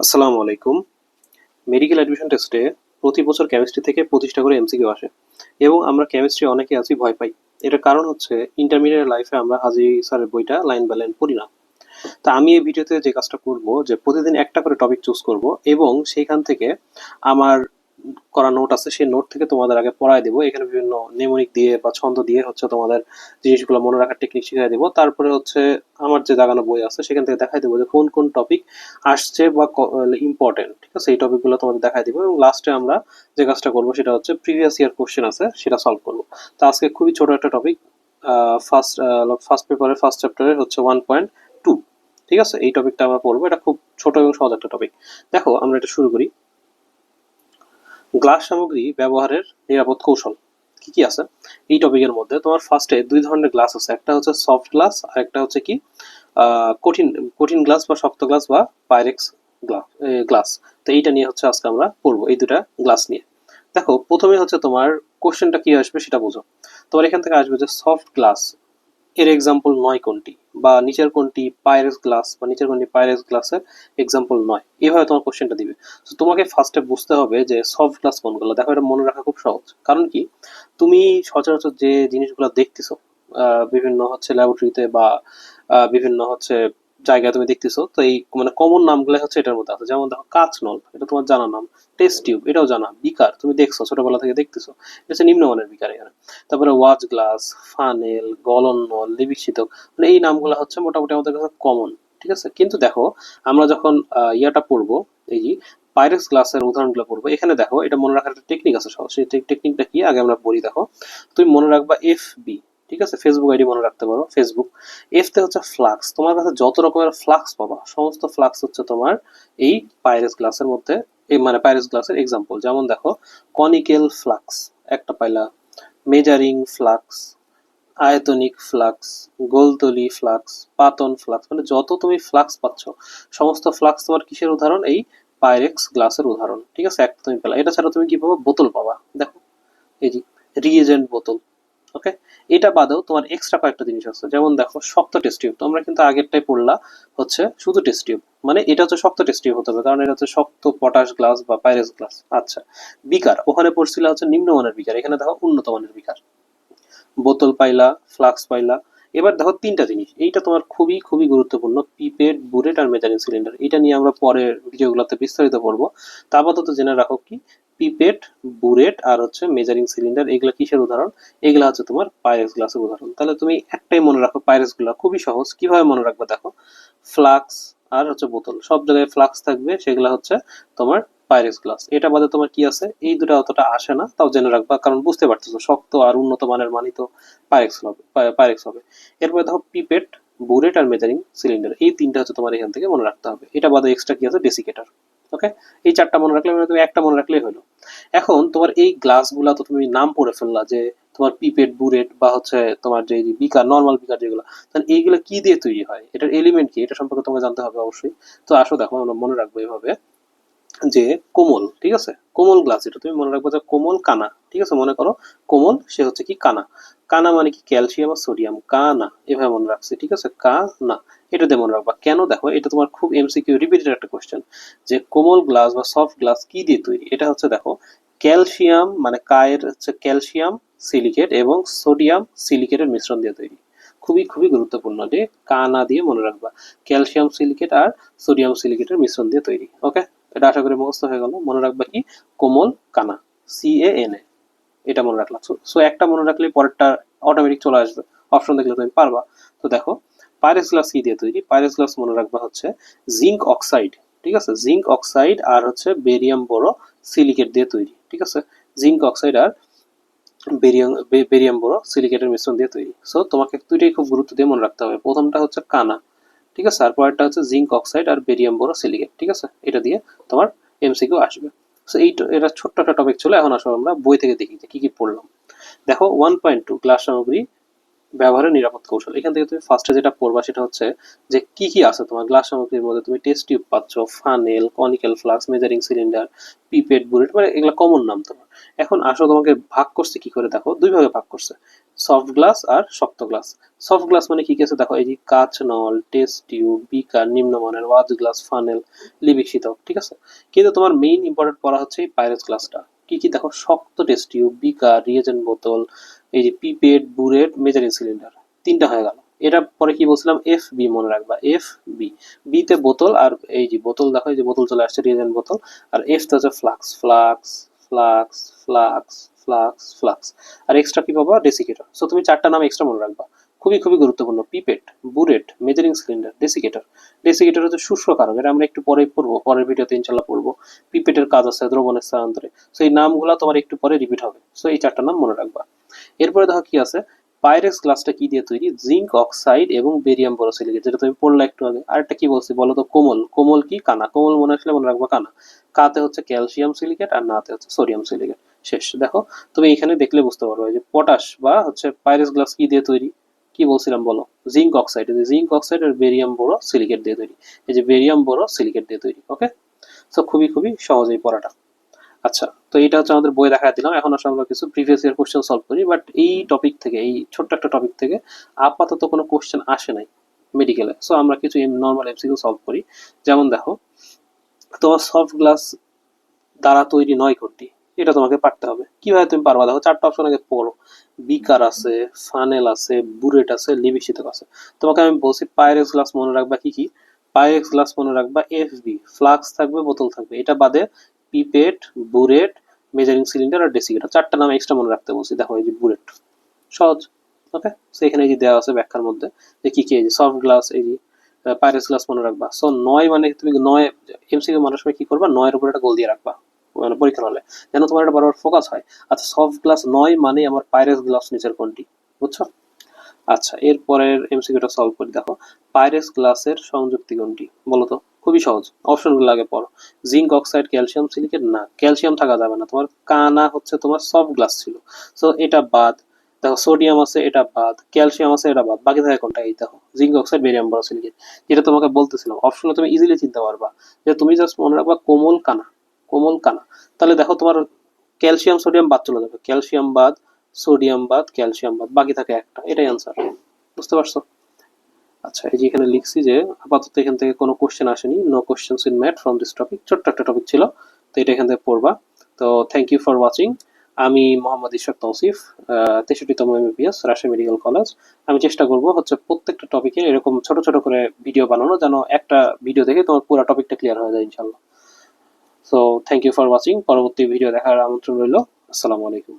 আসসালামু আলাইকুম। Medical admission টেস্টে প্রতি বছর কেমিস্ট্রি থেকে 25টা করে এমসিকিউ আসে এবং আমরা কেমিস্ট্রি অনেকে আছি ভয় পাই। এটার কারণ হচ্ছে ইন্টারমিডিয়েট লাইফে আমরা হাজি স্যারের বইটা লাইন বাই লাইন পড়ি না। তা আমি এই ভিডিওতে যে কাজটা করব যে প্রতিদিন একটা করে টপিক চুজ করব এবং সেইখান থেকে আমার করা নোট আছে সেই নোট থেকে তোমাদের আগে পড়ায় দেবো। এখানে বিভিন্ন নেমোনিক দিয়ে বা ছন্দ দিয়ে হচ্ছে তোমাদের জিনিসগুলো মনে রাখার টেকনিক শিখিয়ে দেবো। তারপরে হচ্ছে আমার যে দাগানো বই আছে সেখান থেকে দেখাই দেবো যে কোন কোন টপিক আসছে বা ইম্পর্টেন্ট, ঠিক আছে, এই টপিকগুলো তোমাদের দেখাই দেবো এবং লাস্টে আমরা যে কাজটা করবো সেটা হচ্ছে প্রিভিয়াস ইয়ার কোশ্চেন আছে সেটা সলভ করবো। তো আজকে খুবই ছোট একটা টপিক, ফার্স্ট ফার্স্ট পেপারের ফার্স্ট চ্যাপ্টারের হচ্ছে 1.2। ঠিক আছে, এই টপিকটা আমরা পড়বো। এটা খুব ছোট এবং সহজ একটা টপিক। দেখো আমরা এটা শুরু করি। গ্লাস সামগ্রী ব্যবহারের নিরাপদ কৌশল কি কি আছে এই টপিকের মধ্যে। তোমার ফার্স্টে দুই ধরনের গ্লাস আছে, একটা হচ্ছে সফট গ্লাস আর একটা হচ্ছে কি কঠিন কঠিন গ্লাস বা শক্ত গ্লাস বা পাইরেক্স গ্লাস। তো এইটা নিয়ে হচ্ছে আজকে আমরা পড়বো, এই দুটা গ্লাস নিয়ে। দেখো প্রথমে হচ্ছে তোমার কোশ্চেনটা কি আসবে সেটা বুঝো। তোমার এখান থেকে আসবে যে সফট গ্লাস এর এক্সাম্পল নয় কোনটি, বা নিচের কোনটি পাইরেক্স গ্লাস বা নিচের কোনটি পাইরেক্স গ্লাসের এক্সাম্পল নয়, এভাবে তোমার কোশ্চেনটা দিবে। তো তোমাকে ফার্স্টে বুঝতে হবে যে সফট গ্লাস কোনগুলো। দেখো এটা মনে রাখা খুব সহজ, কারণ কি তুমি সচরাচর যে জিনিসগুলো দেখতেছো বিভিন্ন হচ্ছে ল্যাবরেটরিতে বা বিভিন্ন হচ্ছে জায়গায় তুমি দেখতেছো, তো এই মানে কমন নামগুলো হচ্ছে এটার মধ্যে আছে। যেমন দেখো কাঁচ নল, এটা তোমার জানা নাম। টেস্ট টিউব, এটাও জানা। বিকার তুমি দেখছো ছোটবেলা থেকে দেখতেছো, এটা হচ্ছে নিম্নমানের বিকার এখানে। তারপরে ওয়াচ গ্লাস, ফানেল, গলন নল, লিপিড শীতক, মানে এই নামগুলো হচ্ছে মোটামুটি আমাদের কাছে কমন। ঠিক আছে, কিন্তু দেখো আমরা যখন ইয়াটা পড়বো, এই যে পাইরেক্স গ্লাসের উদাহরণগুলো পড়বো, এখানে দেখো এটা মনে রাখার একটা টেকনিক আছে সহজ। সেই টেকনিকটা কি আগে আমরা পড়ি। দেখো তুমি মনে রাখবা এফ বি, ঠিক আছে, ফেসবুক আইডি মনে রাখতে পারো ফেসবুক। এফ তে হচ্ছে ফ্লাক্স। তোমার কাছে যত রকমের ফ্লাক্স পাবা সমস্ত ফ্লাক্স হচ্ছে তোমার এই পাইরেক্স গ্লাসের মধ্যে, এই মানে পাইরেক্স গ্লাসের এক্সাম্পল। যেমন দেখো কনিকেল ফ্লাক্স একটা পাইলা, মেজারিং ফ্লাক্স, আয়তনিক ফ্লাক্স, গোলতলি ফ্লাক্স, পাতন ফ্লাক্স, মানে যত তুমি ফ্লাক্স পাচ্ছ সমস্ত ফ্লাক্স তোমার কিসের উদাহরণ? এই পাইরেক্স গ্লাসের উদাহরণ। ঠিক আছে, একটা তুমি পেলা। এটা ছাড়া তুমি কি পাবো? বোতল পাবা। দেখো এই যে রিএজেন্ট বোতল। ওকে, এটা বাদেও তোমার এক্সট্রা কয়েকটা জিনিস আছে। যেমন দেখো শক্ত টেস্ট টিউব, তোমরা কিন্তু আগেরটাই পড়লা হচ্ছে শুধু টেস্ট টিউব, মানে এটা হচ্ছে শক্ত টেস্ট টিউব হতে হবে, কারণ এটা হচ্ছে শক্ত পটাশ গ্লাস বা পাইরেক্স গ্লাস। আচ্ছা, বিকার ওখানে পড়ছিল হচ্ছে নিম্নমানের বিকার, এখানে দেখো উন্নত মানের বিকার। বোতল পাইলা, ফ্লাক্স পাইলা। এবার দেখো তিনটা জিনিস, এইটা তোমার খুবই খুবই গুরুত্বপূর্ণ: পিপেট, বুরেট আর মেজারিং সিলিন্ডার। এটা নিয়ে আমরা পরের ভিডিওগুলোতে বিস্তারিত পড়বো। তা আপাতত জেনে রাখো কি পিপেট, বুরেট আর হচ্ছে মেজারিং সিলিন্ডার এগুলা কিসের উদাহরণ? এগুলা হচ্ছে তোমার পাইরেক্স গ্লাসের উদাহরণ। তাহলে তুমি একটাই মনে রাখো, পাইরেক্স গুলা খুবই সহজ। কিভাবে মনে রাখবে দেখো, ফ্লাক্স আর হচ্ছে বোতল, সব জায়গায় ফ্লাক্স থাকবে, সেগুলা হচ্ছে তোমার পাইরেক্স গ্লাস। এটা বাদে তোমার কি আছে? এই দুটো অতটা আসে না, তাও জেনে রাখবা, কারণ বুঝতে পারতেছো শক্ত আর উন্নত মানের মানই তো পাইরেক্স হবে। পাইরেক্স হবে। এরপরে দেখো পিপেট, বুরেট আর মেজারিং সিলিন্ডার, এই তিনটা হচ্ছে তোমার এখান থেকে মনে রাখতে হবে। এটা বাদে এক্সট্রা কি আছে? ডেসিকেটর। ওকে, এই চারটা মনে রাখলে, মানে তুমি একটা মনে রাখলেই হলো। এখন তোমার এই গ্লাসগুলা তো তুমি নাম পড়ে ফেললা, যে তোমার পিপেট, বুরেট বা হচ্ছে তোমার যে বিকার, নর্মাল বিকার যেগুলো, তাহলে এইগুলো কি দিয়ে তৈরি হয়, এটার এলিমেন্ট কি, এটা সম্পর্কে তোমাকে জানতে হবে অবশ্যই। তো আসো দেখো আমরা মনে রাখবো এভাবে যে কোমল, ঠিক আছে, কোমল গ্লাস, এটা তুমি মনে রাখবে যে কোমল কানা। ঠিক আছে, মনে করো কোমল সে হচ্ছে কি কানা। কানা মানে কি? ক্যালসিয়াম আর সোডিয়াম। কানা, এভাবে মনে রাখছে। ঠিক আছে, কানা, এটা দিয়ে মনে রাখবা। কেন? দেখো এটা তোমার খুব এমসিকিউ রিপিটেড একটা কোশ্চেন, যে কোমল গ্লাস বা সফট গ্লাস কি দিয়ে তৈরি। এটা হচ্ছে দেখো ক্যালসিয়াম, মানে কায়ের হচ্ছে ক্যালসিয়াম সিলিকেট এবং সোডিয়াম সিলিকেটের মিশ্রণ দিয়ে তৈরি। খুবই খুবই গুরুত্বপূর্ণ, যে কানা দিয়ে মনে রাখবা, ক্যালসিয়াম সিলিকেট আর সোডিয়াম সিলিকেটের মিশ্রণ দিয়ে তৈরি। ওকে, এটা আশা করি মুখস্থ হয়ে গেল। মনে রাখবা কি? কোমল কানা, CANA, এটা মনে রাখলাম। সো একটা মনে রাখলে পরেরটা অটোমেটিক চলে আসবে, অপশন দেখলে তুমি পারবা। তো দেখো পাইরেক্স গ্লাস কি দিয়ে তৈরি? পাইরেক্স গ্লাস মনে রাখবা হচ্ছে জিঙ্ক অক্সাইড। ঠিক আছে, জিঙ্ক অক্সাইড আর হচ্ছে বেরিয়াম বোরো সিলিকেট দিয়ে তৈরি। ঠিক আছে, জিঙ্ক অক্সাইড আর বেরিয়াম বোরো সিলিকেটের মিশ্রণ দিয়ে তৈরি। সো তোমাকে দুইটাই খুব গুরুত্ব দিয়ে মনে রাখতে হবে। প্রথমটা হচ্ছে কানা, ঠিক আছে, আর পরেরটা হচ্ছে জিঙ্ক অক্সাইড আর বেরিয়াম বোরো সিলিকেট। ঠিক আছে, এটা দিয়ে তোমার এমসিকিউ আসবে। সো এটা ছোট্ট একটা টপিক ছিল। এখন আসলে আমরা বই থেকে দেখি যে কি কি পড়লাম। দেখো 1.2 গ্লাস সামগ্রী ব্যবহারের নিরাপদ কৌশল। এখান থেকে তুমি ফার্স্টে যেটা পড়বা সেটা হচ্ছে যে কি কি আছে তোমার গ্লাস সামগ্রীর মধ্যে। তুমি টেস্ট টিউব পাচ্ছ, funnel, conical flask, measuring cylinder, pipette, bullet, মানে এগুলো কমন নাম তোমার। এখন আসো তোমাকে ভাগ করছে কি করে, দেখো দুই ভাগে ভাগ করছে, সফট গ্লাস আর শক্ত গ্লাস। সফট গ্লাস মানে কি কি আছে দেখো, এই যে কাঁচ, নল, টেস্ট টিউব, বিকার, নিম্নমানের ওয়াচ গ্লাস, ফানেল, লিবিক শীতক, ঠিক আছে। কিন্তু তোমার মেইন ইম্পর্টেন্ট পড়া হচ্ছে এই পাইরেক্স গ্লাসটা। কি কি দেখো, শক্ত টেস্ট টিউব, বিকার, রিয়েজেন্ট বোতল, এই যে পিপেট, বুলেট, মেজারিং সিলিন্ডার, তিনটা হয়ে গেল। এটা পরে কি বলছিলাম, এফ বি মনে রাখবা, এফ বি। বি তে বোতল, আর এই যে বোতল দেখো, এই যে বোতল চলে আসছে, রিয়েজেন্ট বোতল। আর এফ তে হচ্ছে flask, flask, flask, flask, flask, flask. আর এক্সট্রা কি পাবা, ডেসিকেটর। সো তুমি চারটা নাম এক্সট্রা মনে রাখবা, খুবই খুবই গুরুত্বপূর্ণ। Pipette, burette, measuring cylinder, desiccator. Desiccator হচ্ছে শুষ্ক কারক, এটা আমরা একটু পরেই পড়বো, পরের ভিডিওতে ইনশাল্লাহ পড়বো। পিপেটের কাজ আছে দ্রবণের স্থানান্তরে। সো এই নামগুলো তোমার একটু পরে রিপিট হবে। সো এই চারটা নাম মনে রাখবা। এরপরে দেখো কি আছে, পাইরেক্স গ্লাসটা কি দিয়ে তৈরি, জিঙ্ক অক্সাইড এবং বেরিয়াম বোরোসিলিকেট, যেটা তুমি পড়লা একটু আগে। আরেকটা কি বলছি বলো তো, কোমল। কোমল কি, কানা। কোমল মনে আসলে মনে রাখবা কানা। কাতে হচ্ছে ক্যালসিয়াম সিলিকেট, আর নাতে হচ্ছে সোডিয়াম সিলিকেট। শেষ। দেখো তুমি এখানে দেখলে বুঝতে পারবে যে পটাশ বা হচ্ছে পাইরেক্স গ্লাস কি দিয়ে তৈরি। কি বলছিলাম বলো, জিঙ্ক অক্সাইড। জিঙ্ক অক্সাইড আর বেরিয়াম বোরো সিলিকেট দিয়ে তৈরি। এই যে বেরিয়াম বোরো সিলিকেট দিয়ে তৈরি। ওকে, সো খুবই খুবই সহজেই পড়াটা। আচ্ছা, তো এটা হচ্ছে আমাদের বই দেখা দিলাম। এখন আসলে আমরা কিছু প্রিভিয়াস ইয়ার কোশ্চেন সলভ করি। বাট এই টপিক থেকে, এই ছোট্ট একটা টপিক থেকে আপাতত কোনো কোশ্চেন আসে নাই মেডিকেলে। সো আমরা কিছু নর্মাল এমসিকিউ সলভ করি। যেমন দেখো, তোমার সফট গ্লাস দ্বারা তৈরি নয় কোনটি, এটা তোমাকে পারতে হবে। কিভাবে তুমি পারবা, দেখো চারটা অপশন আগে পড়ো। বিকার আছে, ফানেল আছে, বুরেট আছে, লিবিক শীতক আছে। তোমাকে আমি বলছি পাইরেক্স গ্লাস মনে রাখবা কি কি। পাইরেক্স গ্লাস মনে রাখবা এফ বি, ফ্লাক্স থাকবে, বোতল থাকবে। এটা বাদে পিপেট, বুরেট, মেজারিং সিলিন্ডার আর ডেসিকেটর, চারটা নাম এক্সট্রা মনে রাখতে বলছি। দেখো এই যে বুলেট, সহজ। ওকে, সেখানে এই যে দেওয়া আছে ব্যাখ্যার মধ্যে যে কি কি, এই যে সফট গ্লাস, এই যে পাইরেক্স গ্লাস মনে রাখবা। সো নয় মানে তুমি নয়, এমসিকিউ মানুষ কি করবা, নয়ের উপর একটা গোল দিয়ে রাখবা মানে পরীক্ষার হলে, যেন তোমার এটা বারবার ফোকাস হয়। আচ্ছা, সফট গ্লাস নয় মানে আমার পাইরেক্স গ্লাস নিচের কোনটি, বুঝছো। আচ্ছা, এরপরের এমসিকিউটা সলভ করি। দেখো, পাইরেক্স গ্লাসের সংযুক্তি কোনটি বলো তো। খুবই সহজ, অপশনগুলো আগে পড়ো। জিঙ্ক অক্সাইড, ক্যালসিয়াম সিলিকেট, না ক্যালসিয়াম থাকা যাবে না, তোমার কানা হচ্ছে তোমার সফট গ্লাস ছিল। সো এটা বাদ। দেখো সোডিয়াম আছে, এটা বাদ। ক্যালসিয়াম আছে, এটা বাদ। বাকি থাকে কোনটা, এই দেখো জিঙ্ক অক্সাইড, বেরিয়াম বোরোসিলিকেট। যেটা তোমাকে বলতেছিলাম, অপশনে তুমি ইজিলি চিনতে পারবা যে তুমি জাস্ট মনে রাখবা কোমল কানা, কোমল কানা। তাহলে দেখো তোমার ক্যালসিয়াম সোডিয়াম বাদ চলে যাবে, ক্যালসিয়াম বাদ, সোডিয়াম বাদ, ক্যালসিয়াম বাদ, বাকি থাকে একটা, এটাই আনসার। বুঝতে পারছো। আচ্ছা, এই যে এখানে লিখছি যে আপাতত এখান থেকে কোনো কোশ্চেন আসেনি, no questions in math from this topic. ছোট্ট একটা টপিক ছিল, তো এটা এখান থেকে পড়বা। তো থ্যাংক ইউ ফর ওয়াচিং। আমি মোহাম্মদ ইশরাক তৌসিফ, 63তম এমবিবিএস, রাজশাহী মেডিকেল কলেজ। আমি চেষ্টা করব হচ্ছে প্রত্যেকটা টপিকে এরকম ছোট ছোট করে ভিডিও বানানো, যেন একটা ভিডিও দেখে তোমার পুরো টপিকটা ক্লিয়ার হয়ে যায় ইনশাল্লাহ। So thank you for watching. পরবর্তী ভিডিও দেখার আমন্ত্রণ রইল। আসসালামু আলাইকুম।